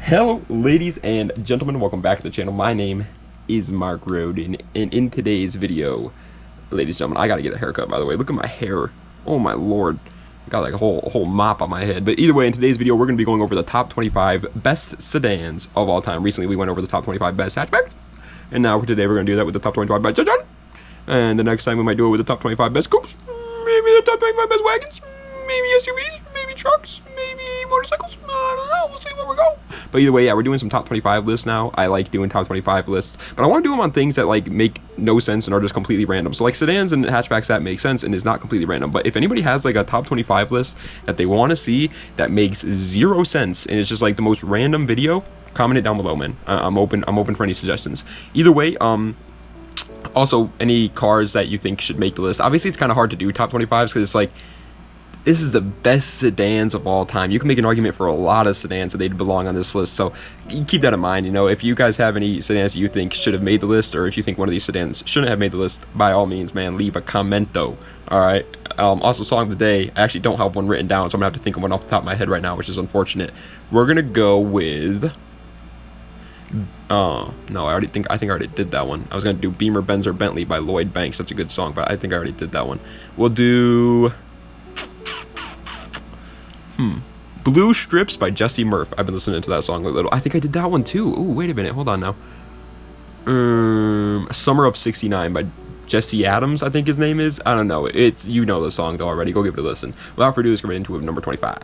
Hello ladies and gentlemen, welcome back to the channel. My name is Mark Roden, and in today's video, ladies and gentlemen, I gotta get a haircut, by the way. Look at my hair. Oh my lord. I got like a whole mop on my head. But either way, in today's video, we're gonna be going over the top 25 best sedans of all time. Recently we went over the top 25 best hatchbacks, and now for today we're gonna do that with the top 25 best sedans. And the next time we might do it with the top 25 best coupes, maybe the top 25 best wagons, maybe SUVs, maybe trucks, maybe motorcycles. I don't know, we'll see where we go. But either way, yeah, we're doing some top 25 lists now. I like doing top 25 lists, but I want to do them on things that like make no sense and are just completely random. So like sedans and hatchbacks, that makes sense and is not completely random. But if anybody has like a top 25 list that they want to see that makes zero sense and it's just like the most random video, comment it down below, man. I'm open for any suggestions. Either way, also any cars that you think should make the list. Obviously, it's kind of hard to do top 25s because it's like, this is the best sedans of all time. You can make an argument for a lot of sedans that they'd belong on this list, so keep that in mind. You know, if you guys have any sedans that you think should have made the list, or if you think one of these sedans shouldn't have made the list, by all means, man, leave a commento. All right. Also, song of the day. I actually don't have one written down, so I'm gonna have to think of one off the top of my head right now, which is unfortunate. We're gonna go with. No, I think I already did that one. I was gonna do Beamer, Benz, or Bentley by Lloyd Banks. That's a good song, but I think I already did that one. We'll do. Blue Strips by Jesse Murph. I've been listening to that song a little. I think I did that one too. Ooh, wait a minute. Hold on now. Summer of '69 by Jesse Adams, I think his name is. I don't know. It's, you know the song though already. Go give it a listen. Without further ado, let's get right into it with number 25.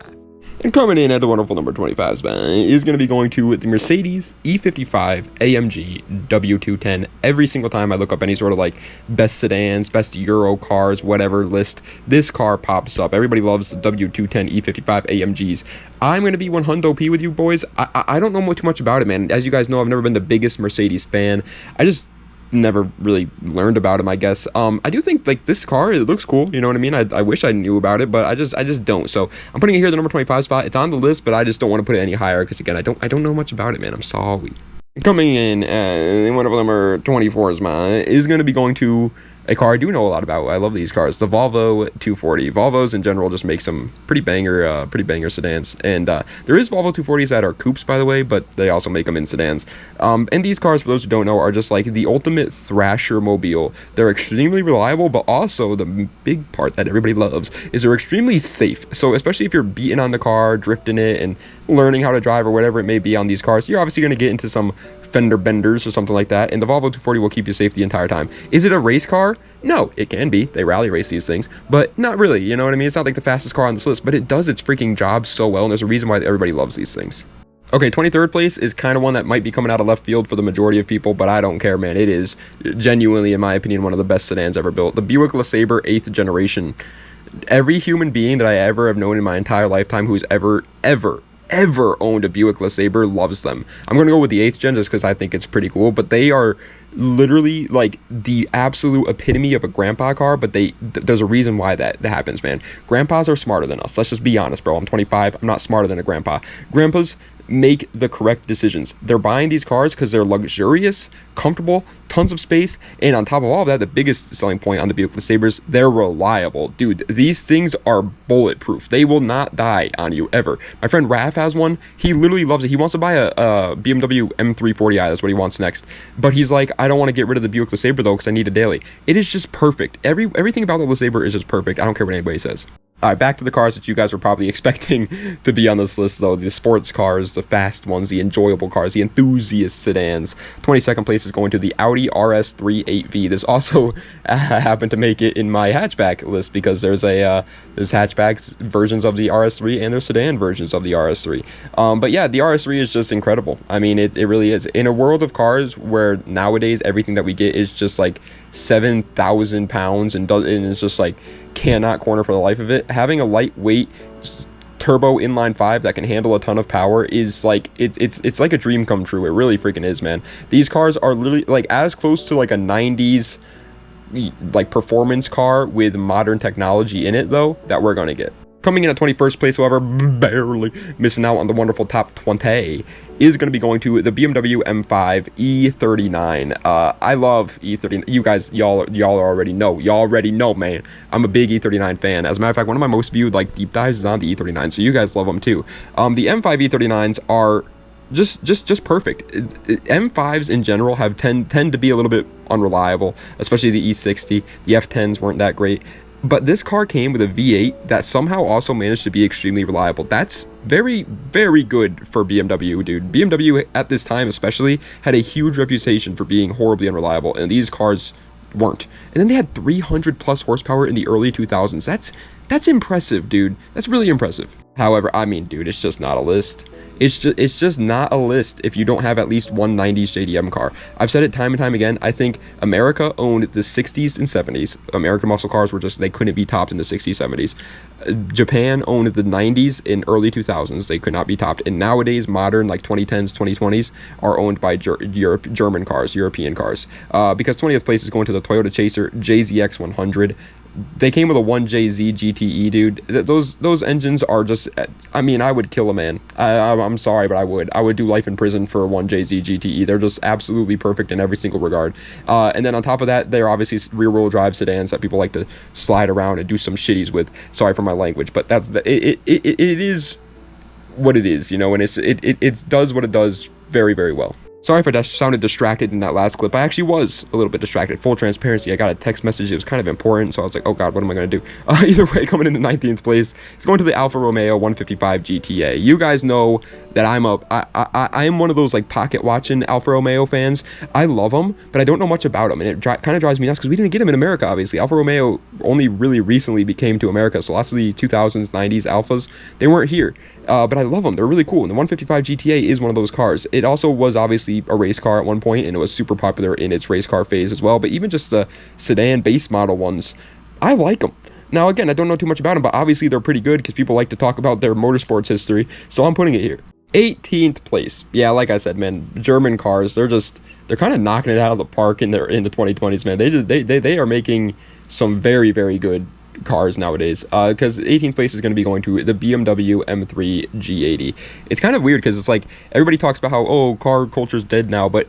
And coming in at the wonderful number 25 spot is going to be going to the Mercedes E55 AMG W210. Every single time I look up any sort of like best sedans, best Euro cars, whatever list, this car pops up. Everybody loves the W210 E55 AMGs. I'm going to be 100p with you boys. I don't know too much about it, man. As you guys know, I've never been the biggest Mercedes fan. I just never really learned about him, I guess. I do think like this car, it looks cool, you know what I mean? I wish I knew about it, but I just don't. So I'm putting it here at the number 25 spot. It's on the list, but I just don't want to put it any higher because again, I don't know much about it, man. I'm sorry. Coming in one of number 24's mine is going to be going to a car I do know a lot about. I love these cars, the Volvo 240. Volvos in general just make some pretty banger sedans, and there is Volvo 240s that are coupes, by the way, but they also make them in sedans. And these cars, for those who don't know, are just like the ultimate thrasher mobile. They're extremely reliable, but also the big part that everybody loves is they're extremely safe. So especially if you're beating on the car, drifting it, and learning how to drive or whatever it may be on these cars, you're obviously going to get into some fender benders or something like that, and the Volvo 240 will keep you safe the entire time. Is it a race car? No, it can be. They rally race these things, but not really, you know what I mean? It's not like the fastest car on this list, but it does its freaking job so well, and there's a reason why everybody loves these things. Okay, 23rd place is kind of one that might be coming out of left field for the majority of people, but I don't care, man. It is genuinely, in my opinion, one of the best sedans ever built. The Buick Lasaber 8th generation. Every human being that I ever have known in my entire lifetime who's ever owned a Buick Lasaber loves them. I'm gonna go with the 8th gen just because I think it's pretty cool, but they are literally like the absolute epitome of a grandpa car, but there's a reason why that happens, man. Grandpas are smarter than us. Let's just be honest, bro. I'm 25. I'm not smarter than a grandpa. Grandpas make the correct decisions. They're buying these cars because they're luxurious, comfortable, tons of space, and on top of all of that, the biggest selling point on the Buick Lasabers, they're reliable. Dude, these things are bulletproof. They will not die on you ever. My friend Raph has one. He literally loves it. He wants to buy a BMW M340i. That's what he wants next. But he's like, I don't want to get rid of the Buick Lasaber though because I need a daily. It is just perfect. Everything about the Lasaber is just perfect. I don't care what anybody says. All right, back to the cars that you guys were probably expecting to be on this list, though. The sports cars, the fast ones, the enjoyable cars, the enthusiast sedans. 22nd place is going to the Audi RS38V. This also happened to make it in my hatchback list because there's hatchbacks versions of the RS3 and there's sedan versions of the RS3. But yeah, the RS3 is just incredible. I mean, it really is. In a world of cars where nowadays everything that we get is just like 7,000 pounds and it's just like cannot corner for the life of it, having a lightweight turbo inline 5 that can handle a ton of power is like it's like a dream come true. It really freaking is, man. These cars are literally like as close to like a 90s like performance car with modern technology in it though that we're gonna get. Coming in at 21st place, however, barely missing out on the wonderful top 20, is going to be going to the BMW M5 E39. I love E39. You guys, y'all already know. Y'all already know, man. I'm a big E39 fan. As a matter of fact, one of my most viewed like deep dives is on the E39, so you guys love them too. The M5 E39s are just perfect. M5s in general have tend to be a little bit unreliable, especially the E60. The F10s weren't that great. But this car came with a V8 that somehow also managed to be extremely reliable. That's very, very good for BMW, dude. BMW at this time especially had a huge reputation for being horribly unreliable, and these cars weren't. And then they had 300 plus horsepower in the early 2000s. That's impressive, dude. That's really impressive. However, I mean, dude, it's just not a list. It's just not a list if you don't have at least one 90s JDM car. I've said it time and time again. I think America owned the 60s and 70s. American muscle cars were just, they couldn't be topped in the 60s, 70s. Japan owned the 90s in early 2000s. They could not be topped. And nowadays, modern, like 2010s, 2020s, are owned by German cars, European cars. Because 20th place is going to the Toyota Chaser JZX 100. They came with a 1JZ GTE, dude. Those engines are just, I mean, I would kill a man. I'm sorry, but I would do life in prison for a 1JZ GTE. They're just absolutely perfect in every single regard. And then on top of that, they're obviously rear-wheel drive sedans that people like to slide around and do some shitties with. Sorry for my language, but it is what it is, you know, and it does what it does very, very well. Sorry if I sounded distracted in that last clip. I actually was a little bit distracted. Full transparency, I got a text message. It was kind of important, so I was like, oh god, what am I going to do? Either way, coming into 19th place, it's going to the Alfa Romeo 155 GTA. You guys know that I am one of those like pocket watching Alfa Romeo fans. I love them, but I don't know much about them, and it kind of drives me nuts because we didn't get them in America, obviously. Alfa Romeo only really recently became to America, so lots of the 2000s, 90s Alfas, they weren't here. But I love them. They're really cool. And the 155 GTA is one of those cars. It also was obviously a race car at one point, and it was super popular in its race car phase as well. But even just the sedan base model ones, I like them. Now, again, I don't know too much about them, but obviously they're pretty good because people like to talk about their motorsports history. So I'm putting it here. 18th place. Yeah, like I said, man, German cars, they're kind of knocking it out of the park in the 2020s, man. They are making some very, very good cars nowadays, because 18th place is going to be going to the BMW M3 G80. It's kind of weird because it's like everybody talks about how, oh, car culture's dead now, but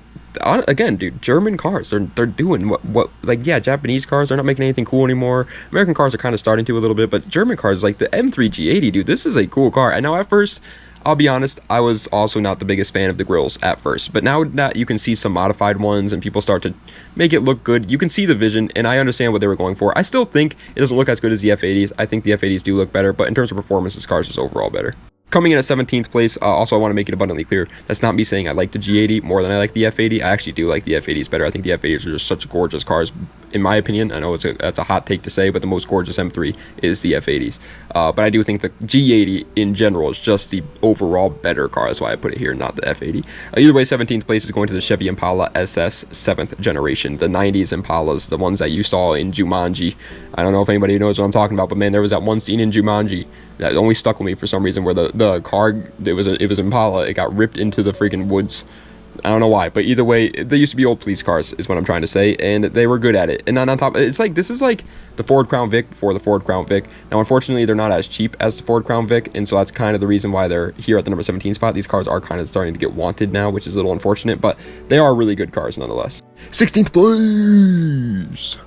again, dude, German cars, they're doing what like, yeah, Japanese cars, they're not making anything cool anymore. American cars are kind of starting to a little bit, but German cars, like the M3 G80, dude, this is a cool car. And now at first, I'll be honest, I was also not the biggest fan of the grills at first, but now that you can see some modified ones and people start to make it look good, you can see the vision, and I understand what they were going for. I still think it doesn't look as good as the F80s. I think the F80s do look better, but in terms of performance, this car is just overall better. Coming in at 17th place, also I want to make it abundantly clear, that's not me saying I like the G80 more than I like the F80. I actually do like the F80s better. I think the F80s are just such gorgeous cars, in my opinion. I know that's a hot take to say, but the most gorgeous M3 is the F80s. But I do think the G80 in general is just the overall better car. That's why I put it here, not the F80. Either way, 17th place is going to the Chevy Impala SS 7th generation. The 90s Impalas, the ones that you saw in Jumanji. I don't know if anybody knows what I'm talking about, but man, there was that one scene in Jumanji that only stuck with me for some reason, where the car, it was Impala, it got ripped into the freaking woods. I don't know why, but either way, they used to be old police cars, is what I'm trying to say, and they were good at it. And on top, it's like, this is like the Ford Crown Vic before the Ford Crown Vic. Now, unfortunately, they're not as cheap as the Ford Crown Vic, and so that's kind of the reason why they're here at the number 17 spot. These cars are kind of starting to get wanted now, which is a little unfortunate, but they are really good cars nonetheless. 16th place.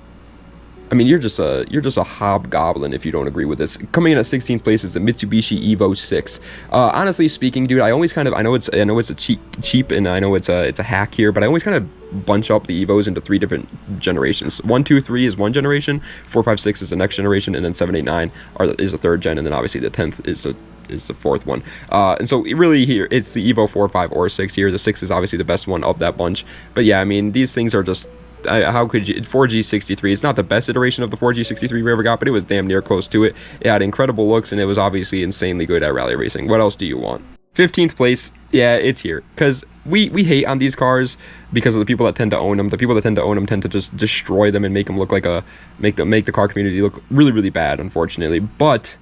I mean, you're just a hobgoblin if you don't agree with this. Coming in at 16th place is the Mitsubishi Evo 6. Honestly speaking, dude, I always kind of, I know it's a cheap, and I know it's a hack here, but I always kind of bunch up the Evos into 3 different generations. 1, 2, 3 is one generation, 4, 5, 6 is the next generation, and then 7, 8, 9 is the third gen, and then obviously the 10th is the fourth one. And so really here, it's the Evo 4, 5, or 6 here. The 6 is obviously the best one of that bunch. But yeah, I mean, these things are just, how could you, 4G63, it's not the best iteration of the 4G63 we ever got, but it was damn near close to it. It had incredible looks, and it was obviously insanely good at rally racing. What else do you want? 15th place, yeah, it's here, because we hate on these cars because of the people that tend to own them. The people that tend to own them tend to just destroy them and make them look like make the car community look really, really bad, unfortunately. But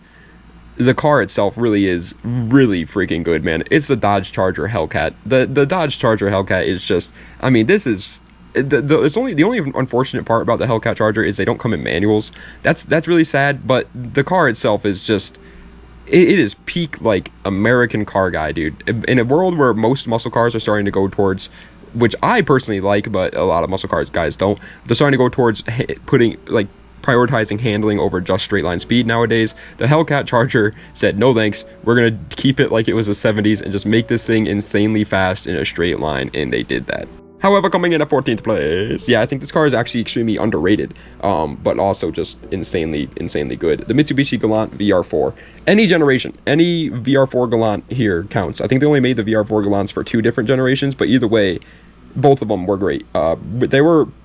the car itself really is really freaking good, man. It's the Dodge Charger Hellcat. The Dodge Charger Hellcat is just, I mean, this is, the only unfortunate part about the Hellcat Charger is they don't come in manuals. That's really sad, but the car itself is just, it is peak like American car guy, dude. In a world where most muscle cars are starting to go towards, which I personally like, but a lot of muscle cars guys don't, they're starting to go towards putting like prioritizing handling over just straight line speed nowadays. The Hellcat Charger said, no thanks, we're gonna keep it like it was the 70s and just make this thing insanely fast in a straight line, and they did that. However, coming in at 14th place, yeah, I think this car is actually extremely underrated, but also just insanely good. The Mitsubishi Galant VR4. Any generation, any VR4 Galant here counts. I think they only made the VR4 Galants for 2 different generations, but either way, both of them were great.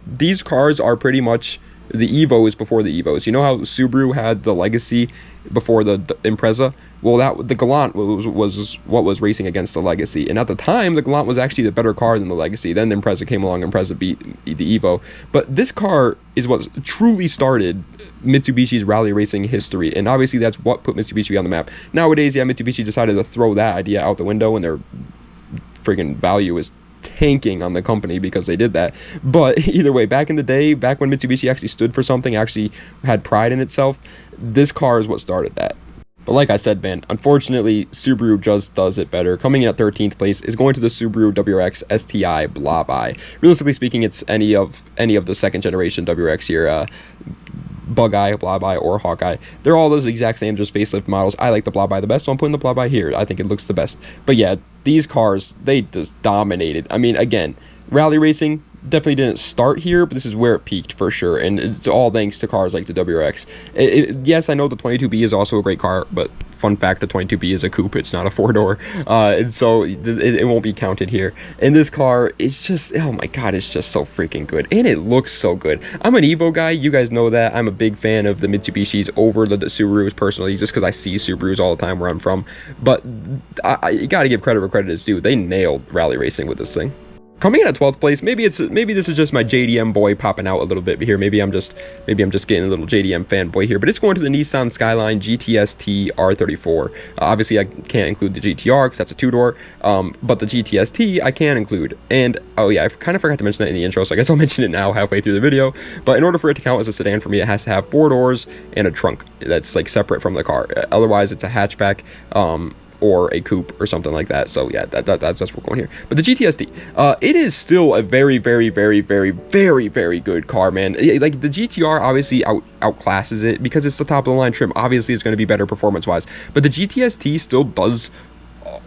These cars are pretty much the Evos before the Evos. You know how Subaru had the Legacy before the Impreza? Well, the Galant was what was racing against the Legacy, and at the time, the Galant was actually the better car than the Legacy. Then the Impreza came along, and Impreza beat the Evo. But this car is what truly started Mitsubishi's rally racing history, and obviously that's what put Mitsubishi on the map. Nowadays, yeah, Mitsubishi decided to throw that idea out the window, and their friggin' value is tanking on the company because they did that. But either way, back in the day, back when Mitsubishi actually stood for something, actually had pride in itself, this car is what started that. But like I said, man, unfortunately, Subaru just does it better. Coming in at 13th place is going to the Subaru WRX STI Blah-Bye. Realistically speaking, it's any of the second generation WRX here, Bug-Eye, Blah-Bye, or Hawkeye. They're all those exact same, just facelift models. I like the Blah-Bye the best, so I'm putting the Blah-Bye here. I think it looks the best. But yeah, these cars, they just dominated. I mean, again, rally racing definitely didn't start here, but this is where it peaked for sure, and it's all thanks to cars like the WRX. Yes, I know the 22B is also a great car, but fun fact, the 22B is a coupe, it's not a 4-door, and so it won't be counted here. And this car is just, oh my god, it's just so freaking good, and it looks so good. I'm an Evo guy, you guys know that. I'm a big fan of the Mitsubishis over the Subarus personally, just because I see Subarus all the time where I'm from, but you gotta give credit where credit is due. They nailed rally racing with this thing. Coming in at 12th place, maybe this is just my JDM boy popping out a little bit here. Maybe I'm just getting a little JDM fanboy here, but it's going to the Nissan Skyline GTST R34. Obviously, I can't include the GTR because that's a 2-door, but the GTST I can include. And oh yeah, I kind of forgot to mention that in the intro, so I guess I'll mention it now halfway through the video. But in order for it to count as a sedan for me, it has to have 4 doors and a trunk that's like separate from the car. Otherwise, it's a hatchback. Or a coupe or something like that. So yeah, that's what we're going here. But the GTST, it is still a very good car, man. Like the GTR obviously outclasses it because it's the top of the line trim. Obviously, it's going to be better performance wise, but the GTST still does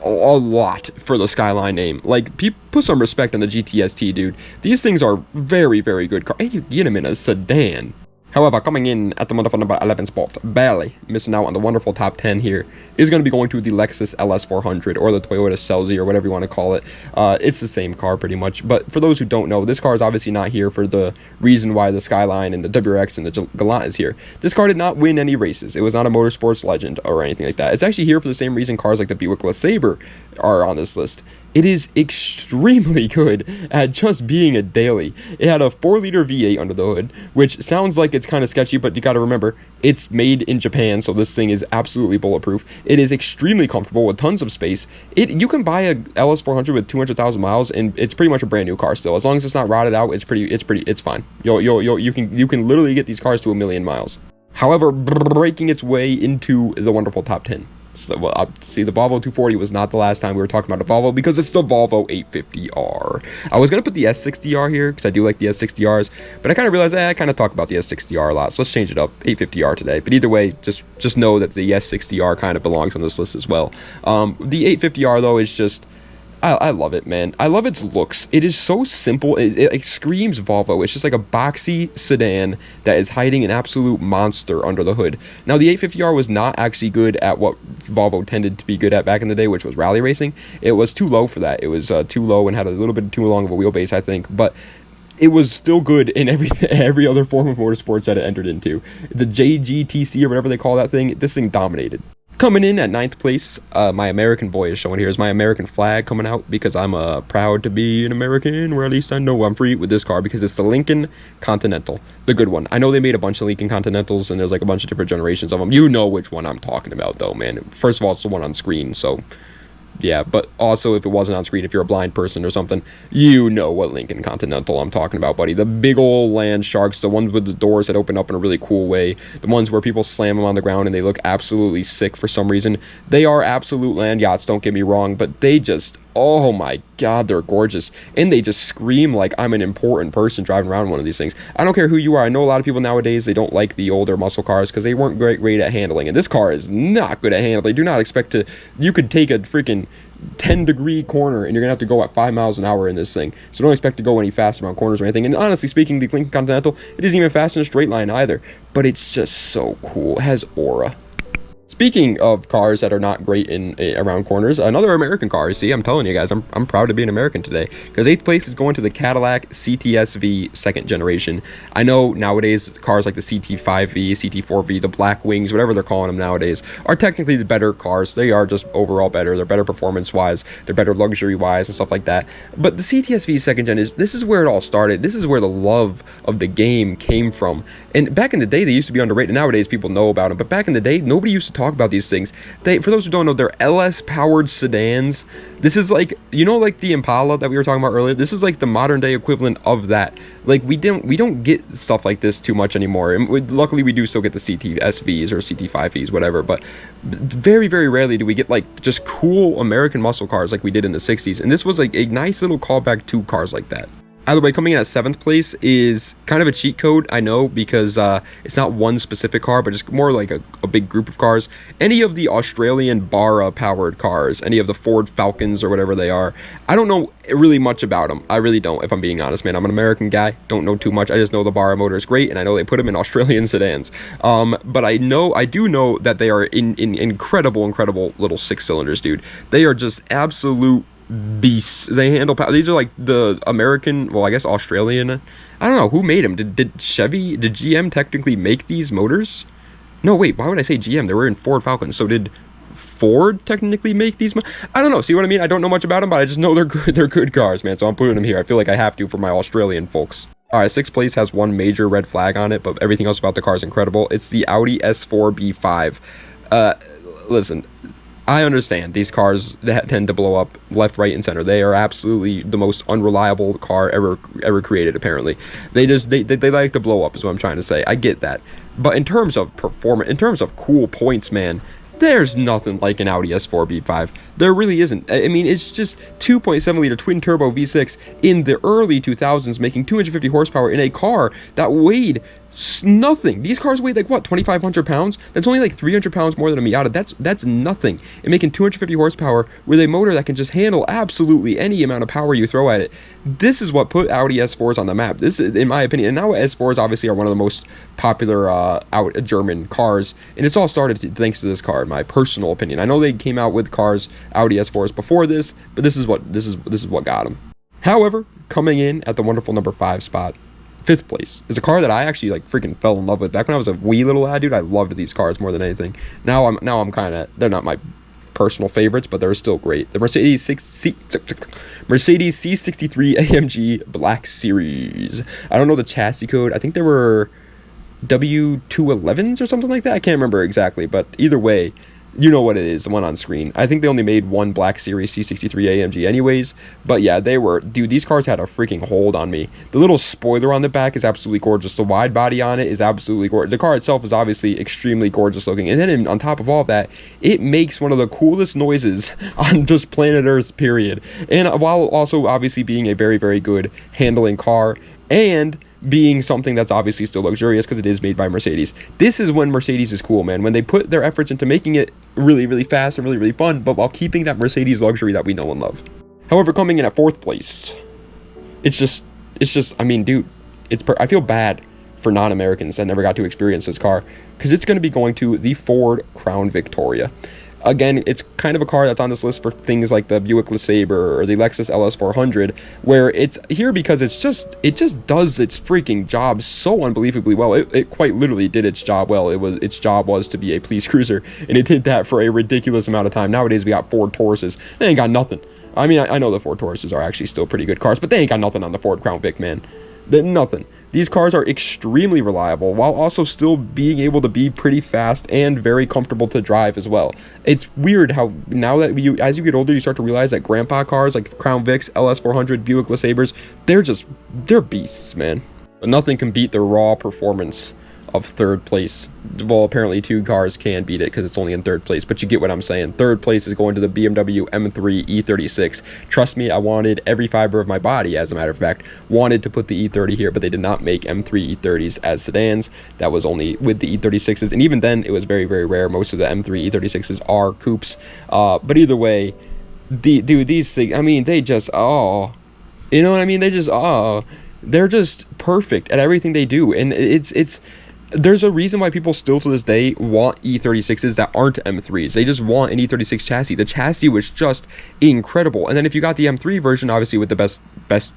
a lot for the Skyline name. Like, put some respect on the GTST, dude. These things are very good car, and you get them in a sedan. However, coming in at the motherfucking number 11 spot, barely missing out on the wonderful top 10 here, is going to be going to the Lexus LS400 or the Toyota Celsius or whatever you want to call it. It's the same car pretty much, but for those who don't know, this car is obviously not here for the reason why the Skyline and the WRX and the Galant is here. This car did not win any races. It was not a motorsports legend or anything like that. It's actually here for the same reason cars like the Buick Lasaber are on this list. It is extremely good at just being a daily. It had a 4-liter V8 under the hood, which sounds like it's kind of sketchy, but you got to remember, it's made in Japan, so this thing is absolutely bulletproof. It is extremely comfortable with tons of space. You can buy a LS400 with 200,000 miles, and it's pretty much a brand new car still. As long as it's not rotted out, it's fine. You can literally get these cars to 1 million miles. However, breaking its way into the wonderful top 10. So, well, see, the Volvo 240 was not the last time we were talking about a Volvo because it's the Volvo 850R. I was going to put the S60R here because I do like the S60Rs, but I kind of realized I kind of talk about the S60R a lot, so let's change it up, 850R today. But either way, just know that the S60R kind of belongs on this list as well. The 850R, though, is just... I love it, man. I love its looks. It is so simple. It screams Volvo. It's just like a boxy sedan that is hiding an absolute monster under the hood. Now, the 850R was not actually good at what Volvo tended to be good at back in the day, which was rally racing. It was too low for that. It was too low and had a little bit too long of a wheelbase, I think. But it was still good in every other form of motorsports that it entered into. The JGTC or whatever they call that thing, this thing dominated. Coming in at 9th place, my American boy is showing here. Is my American flag coming out because I'm proud to be an American, or at least I know I'm free with this car because it's the Lincoln Continental, the good one. I know they made a bunch of Lincoln Continentals and there's like a bunch of different generations of them. You know which one I'm talking about though, man. First of all, it's the one on screen, so yeah, but also if it wasn't on screen, if you're a blind person or something, you know what Lincoln Continental I'm talking about, buddy. The big old land sharks, the ones with the doors that open up in a really cool way, the ones where people slam them on the ground and they look absolutely sick for some reason. They are absolute land yachts, don't get me wrong, but they just oh my god, they're gorgeous. And they just scream like I'm an important person driving around one of these things. I don't care who you are. I know a lot of people nowadays, they don't like the older muscle cars because they weren't great at handling. And this car is not good at handling. Do not expect to, you could take a freaking 10-degree corner and you're gonna have to go at 5 miles an hour in this thing, so don't expect to go any faster around corners or anything. And honestly speaking, the Lincoln Continental, it isn't even fast in a straight line either, but it's just so cool. It has aura. Speaking of cars that are not great in around corners, another American car. See, I'm telling you guys, I'm proud to be an American today, because 8th place is going to the Cadillac CTSV 2nd generation. I know nowadays cars like the CT5V, CT4V, the Black Wings, whatever they're calling them nowadays, are technically the better cars. They are just overall better. They're better performance-wise, they're better luxury-wise and stuff like that. But the CTSV 2nd gen this is where it all started. This is where the love of the game came from. And back in the day, they used to be underrated. Nowadays, people know about them, but back in the day, nobody used to talk about these things. For those who don't know, they're LS powered sedans. This is like, you know, like the Impala that we were talking about earlier. This is like the modern day equivalent of that. Like we don't get stuff like this too much anymore. And luckily we do still get the CTSVs or CT5Vs, whatever, but very, very rarely do we get like just cool American muscle cars like we did in the 60s. And this was like a nice little callback to cars like that. Either way, coming in at 7th place is kind of a cheat code, I know, because it's not one specific car, but just more like a big group of cars. Any of the Australian Barra-powered cars, any of the Ford Falcons or whatever they are, I don't know really much about them. I really don't, if I'm being honest, man. I'm an American guy, don't know too much. I just know the Barra motor is great, and I know they put them in Australian sedans. But I do know that they are in incredible little 6-cylinders, dude. They are just absolute beasts. They handle power. These are like the American, well, I guess Australian, I don't know who made them. Did GM technically make these motors? No, wait, why would I say GM? They were in Ford Falcon. So did Ford technically make these? I don't know. See what I mean? I don't know much about them, but I just know they're good. They're good cars, man. So I'm putting them here. I feel like I have to for my Australian folks. All right, 6th place has one major red flag on it, but everything else about the car is incredible. It's the Audi S4 B5. Listen, I understand these cars that tend to blow up left, right, and center. They are absolutely the most unreliable car ever created, apparently. They like to blow up, is what I'm trying to say. I get that. But in terms of performance, in terms of cool points, man, there's nothing like an Audi S4 B5. There really isn't. I mean, it's just 2.7 liter twin turbo V6 in the early 2000s, making 250 horsepower in a car that weighed nothing. These cars weighed like what, 2,500 pounds? That's only like 300 pounds more than a Miata. That's nothing. And making 250 horsepower with a motor that can just handle absolutely any amount of power you throw at it. This is what put Audi S4s on the map. This is, in my opinion, and now S4s obviously are one of the most popular German cars, and it's all started thanks to this car, in my personal opinion. I know they came out with cars, Audi S4s, before this, but this is what got them. However, coming in at the wonderful number 5 spot, 5th place, is a car that I actually like freaking fell in love with. Back when I was a wee little lad, dude, I loved these cars more than anything. Now I'm kind of, they're not my personal favorites, but they're still great. The Mercedes C63 AMG Black Series. I don't know the chassis code. I think there were W211s or something like that. I can't remember exactly, but either way, you know what it is, the one on screen. I think they only made one Black Series C63 AMG anyways, but yeah, dude, these cars had a freaking hold on me. The little spoiler on the back is absolutely gorgeous. The wide body on it is absolutely gorgeous. The car itself is obviously extremely gorgeous looking, and then on top of all of that, it makes one of the coolest noises on just planet Earth, period. And while also obviously being a very, very good handling car, and being something that's obviously still luxurious because it is made by Mercedes. This is when Mercedes is cool, man. When they put their efforts into making it really, really fast and really, really fun, but while keeping that Mercedes luxury that we know and love. However, coming in at 4th place, it's just, I mean, dude, I feel bad for non-Americans that never got to experience this car, because it's going to be going to the Ford Crown Victoria. Again, it's kind of a car that's on this list for things like the Buick Lasaber or the Lexus LS400, where it's here because it just does its freaking job so unbelievably well. It quite literally did its job well. Its job was to be a police cruiser, and it did that for a ridiculous amount of time. Nowadays, we got Ford Tauruses. They ain't got nothing. I mean, I know the Ford Tauruses are actually still pretty good cars, but they ain't got nothing on the Ford Crown Vic, man. Nothing. These cars are extremely reliable while also still being able to be pretty fast and very comfortable to drive as well. It's weird how now that as you get older, you start to realize that grandpa cars like Crown Vics, LS400, Buick Lasabers, they're beasts, man. But nothing can beat the raw performance of third place. Well, apparently 2 cars can beat it because it's only in third place, but you get what I'm saying. Third place is going to the BMW M3 E36. Trust me, I wanted every fiber of my body, as a matter of fact, wanted to put the E30 here, but they did not make M3 E30s as sedans. That was only with the E36s, and even then, it was very, very rare. Most of the M3 E36s are coupes, but either way, dude, these things, I mean, they just, oh, you know what I mean? They just, oh, they're just perfect at everything they do, and there's a reason why people still to this day want E36s that aren't M3s. They just want an E36 chassis. The chassis was just incredible. And then if you got the M3 version, obviously with the best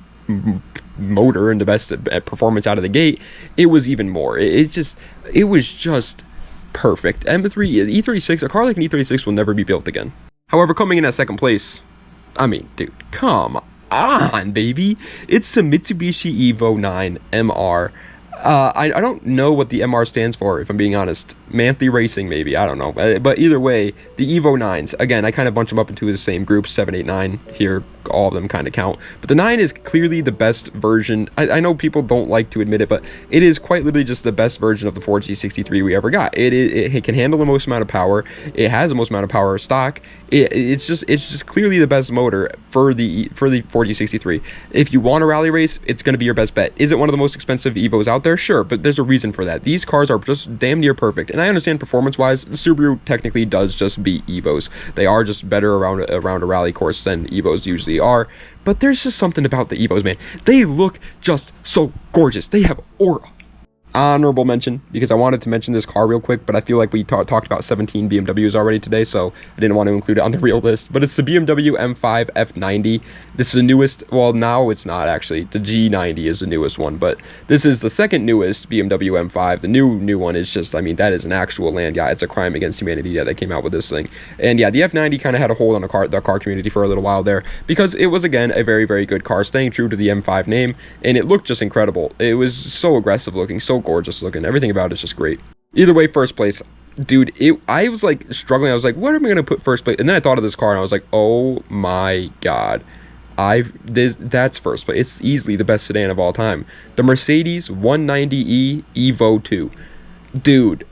motor and the best performance out of the gate, it was even more. It was just perfect. M3, E36, a car like an E36 will never be built again. However, coming in at second place, I mean, dude, come on, baby. It's a Mitsubishi Evo 9 MR. I don't know what the MR stands for, if I'm being honest. Manthly Racing, maybe. I don't know. But either way, the Evo 9s, again, I kind of bunch them up into the same group, 7, 8, 9. Here, all of them kind of count. But the 9 is clearly the best version. I know people don't like to admit it, but it is quite literally just the best version of the Ford C63 we ever got. It can handle the most amount of power. It has the most amount of power stock. It's just clearly the best motor for the Ford C63. If you want a rally race, it's going to be your best bet. Is it one of the most expensive Evos out there? Sure, but there's a reason for that. These cars are just damn near perfect. And I understand performance-wise, Subaru technically does just beat Evos. They are just better around a rally course than Evos usually are. But there's just something about the Evos, man. They look just so gorgeous. They have aura. Honorable mention, because I wanted to mention this car real quick, but I feel like we talked about 17 BMWs already today, so I didn't want to include it on the real list. But it's the BMW M5 F90. This is the newest, well, now it's not actually. The G90 is the newest one, but this is the second newest BMW M5. The new one is just, I mean, that is an actual land guy. It's a crime against humanity that came out with this thing. And yeah, the F90 kind of had a hold on the car community for a little while there, because it was, again, a very, very good car, staying true to the M5 name, and it looked just incredible. It was so aggressive looking, so gorgeous looking. Everything about it's just great. Either way, first place, dude, I was like struggling. I was like, what am I gonna put first place? And then I thought of this car and I was like, oh my god, that's first place. It's easily the best sedan of all time. The Mercedes 190e Evo 2, dude.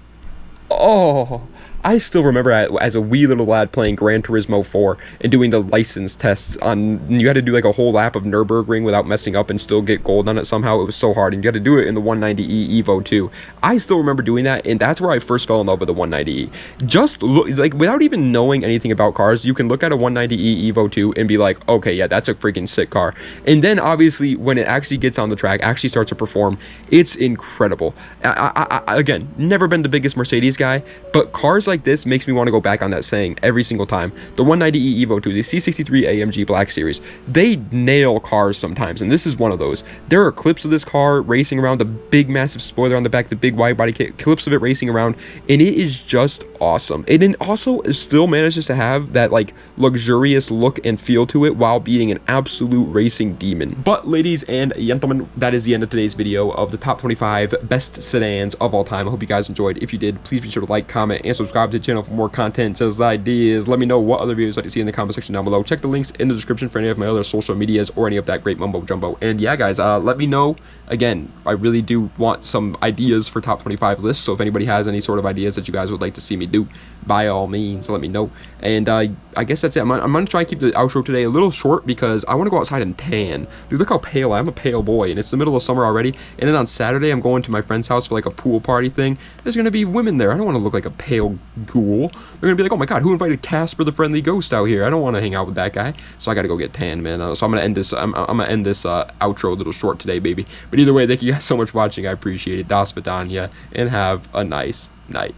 Oh, I still remember as a wee little lad playing Gran Turismo 4 and doing the license tests on, you had to do like a whole lap of Nürburgring without messing up and still get gold on it somehow. It was so hard, and you had to do it in the 190e Evo 2. I still remember doing that, and that's where I first fell in love with the 190e. Just look, like, without even knowing anything about cars, you can look at a 190e Evo 2 and be like, okay, yeah, that's a freaking sick car. And then obviously when it actually gets on the track, actually starts to perform, it's incredible. I again, never been the biggest Mercedes guy, but cars like this makes me want to go back on that saying every single time. The 190e Evo 2, the C63 AMG Black Series, they nail cars sometimes, and this is one of those. There are clips of this car racing around, the big massive spoiler on the back, the big wide body kit, clips of it racing around, and it is just awesome. And it also still manages to have that like luxurious look and feel to it while being an absolute racing demon. But ladies and gentlemen, that is the end of today's video of the top 25 best sedans of all time. I hope you guys enjoyed. If you did, please be sure to like, comment, and subscribe to the channel for more content just like this. Let me know what other videos you'd like to see in the comment section down below. Check the links in the description for any of my other social medias or any of that great mumbo jumbo. And yeah, guys, let me know. Again, I really do want some ideas for top 25 lists, so if anybody has any sort of ideas that you guys would like to see me do, by all means, let me know. And I guess that's it. I'm gonna try and keep the outro today a little short because I want to go outside and tan. Dude, look how pale I am. I'm a pale boy, and it's the middle of summer already. And then on Saturday, I'm going to my friend's house for like a pool party thing. There's gonna be women there. I don't want to look like a pale ghoul. They're gonna be like, oh my god, who invited Casper the Friendly Ghost out here? I don't want to hang out with that guy. So I gotta go get tan, man. So I'm gonna end this. I'm gonna end this outro a little short today, baby. But either way, thank you guys so much for watching. I appreciate it. Das Vidania, and have a nice night.